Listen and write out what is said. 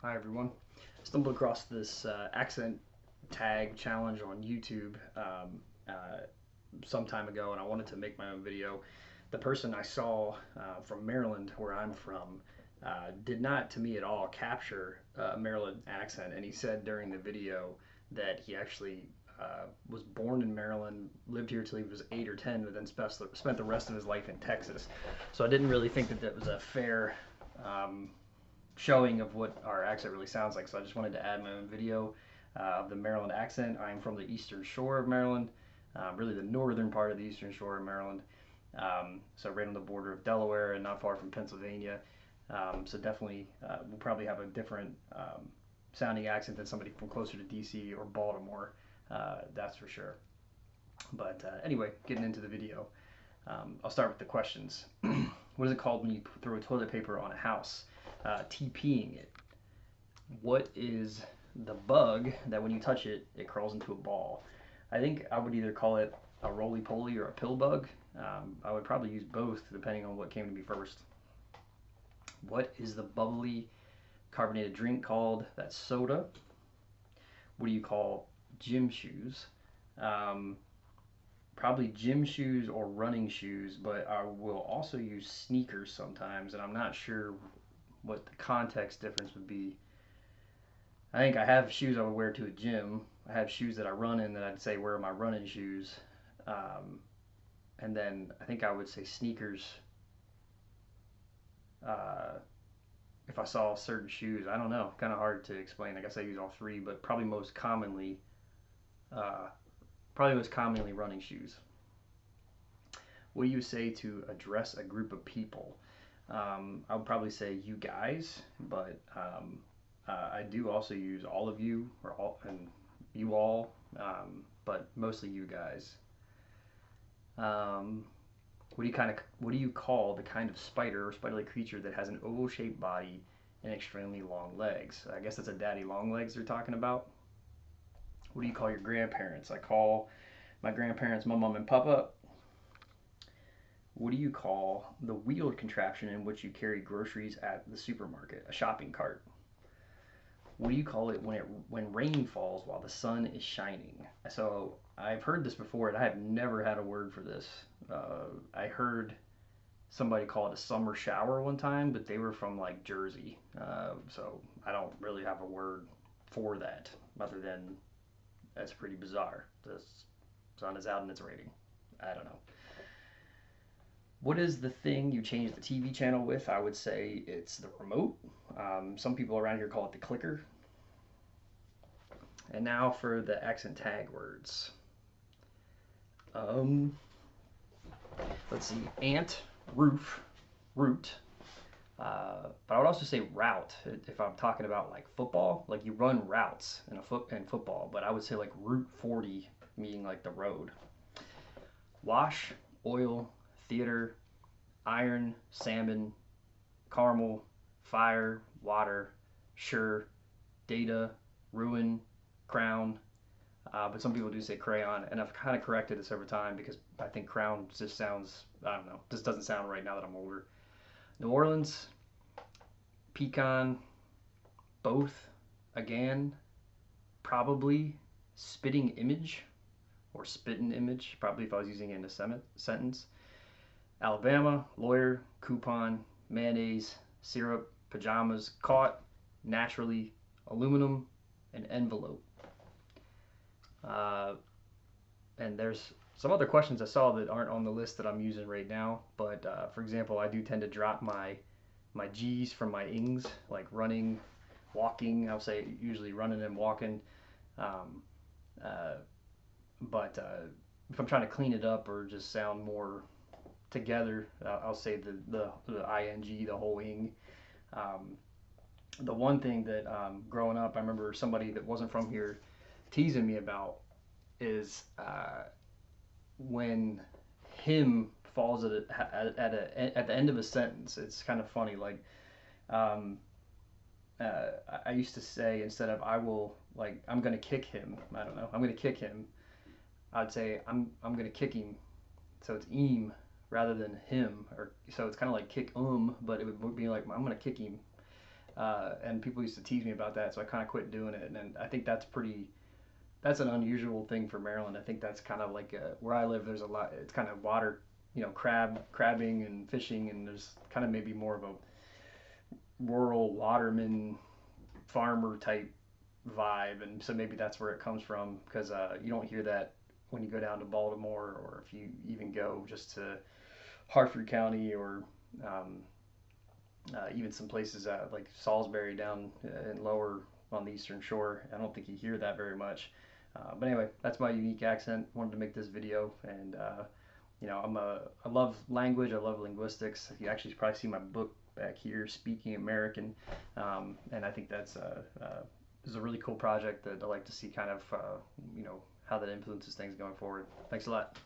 Hi everyone. Stumbled across this accent tag challenge on YouTube some time ago, and I wanted to make my own video. The person I saw from Maryland, where I'm from, did not, to me at all, capture a Maryland accent, and he said during the video that he actually was born in Maryland, lived here till he was 8 or 10, but then spent the rest of his life in Texas. So I didn't really think that that was a fair um, showing of what our accent really sounds like. So I just wanted to add my own video of the Maryland accent. I'm from the eastern shore of Maryland, really the northern part of the eastern shore of Maryland. So right on the border of Delaware and not far from Pennsylvania. So definitely we'll probably have a different sounding accent than somebody from closer to DC or Baltimore. That's for sure. But anyway, getting into the video. I'll start with the questions. What is it called when you throw toilet paper on a house? TPing it. What is the bug that when you touch it, it crawls into a ball? I think I would either call it a roly-poly or a pill bug. I would probably use both depending on what came to me first. What is the bubbly carbonated drink called? That's soda. What do you call gym shoes? Um, Probably gym shoes or running shoes, but I will also use sneakers sometimes, and I'm not sure what the context difference would be. I think I have shoes I would wear to a gym. I have shoes that I run in that I'd say where are my running shoes. Um, and then I think I would say sneakers uh, if I saw certain shoes. I don't know. Kind of hard to explain. I guess I use all three, but uh, probably most commonly running shoes. What do you say to address a group of people? I would probably say you guys, but I do also use all of you or all and you all, but mostly you guys. Um, what do you call the kind of spider or spider-like creature that has an oval-shaped body and extremely long legs? I guess that's a daddy long legs they're talking about. What do you call your grandparents? I call my grandparents mom and papa. What do you call the wheeled contraption in which you carry groceries at the supermarket? A shopping cart. What do you call it when rain falls while the sun is shining? So I've heard this before, and I have never had a word for this. I heard somebody call it a summer shower one time, but they were from like Jersey, so I don't really have a word for that other than that's pretty bizarre. The sun is out and it's raining. I don't know. What is the thing you change the TV channel with? I would say it's the remote. Some people around here call it the clicker. And now for the accent tag words. Um, let's see, ant, roof, root. But I would also say route if I'm talking about like football. Like you run routes in football, but I would say like Route 40, meaning like the road. Wash, oil, theater, iron, salmon, caramel, fire, water, sure, data, ruin, crown. But some people do say crayon, and I've kind of corrected this over time because I think crown just sounds, I don't know, just doesn't sound right now that I'm older. New Orleans, pecan, both, again, probably, spitting image, or spitting image, probably if I was using it in a sentence. Alabama, lawyer, coupon, mayonnaise, syrup, pajamas, caught, naturally, aluminum, and envelope. Uh, and there's some other questions I saw that aren't on the list that I'm using right now. But for example, I do tend to drop my G's from my ings, like running, walking. I'll say usually running and walking. Um, uh, but if I'm trying to clean it up or just sound more together, I'll say the ing, the whole ing. Um, the one thing that growing up, I remember somebody that wasn't from here teasing me about is when him falls at the end of a sentence. It's kind of funny. Like um, I used to say instead of I will like I'm gonna kick him. I don't know. I'm gonna kick him. I'd say I'm gonna kick him. So it's eam rather than him. Or so it's kind of like kick but it would be like I'm gonna kick him. And people used to tease me about that, so I kind of quit doing it. And I think that's an unusual thing for Maryland. I think that's kind of like where I live. There's a lot. It's kind of water, crabbing and fishing, and there's kind of maybe more of a rural waterman farmer type vibe, and so maybe that's where it comes from because you don't hear that when you go down to Baltimore, or if you even go just to Hartford County, or um, even some places like Salisbury down in lower on the Eastern Shore. I don't think you hear that very much. But anyway, that's my unique accent. Wanted to make this video, and I love language. I love linguistics. You actually probably see my book back here, Speaking American, and I think that's is a really cool project that I like to see kind of how that influences things going forward. Thanks a lot.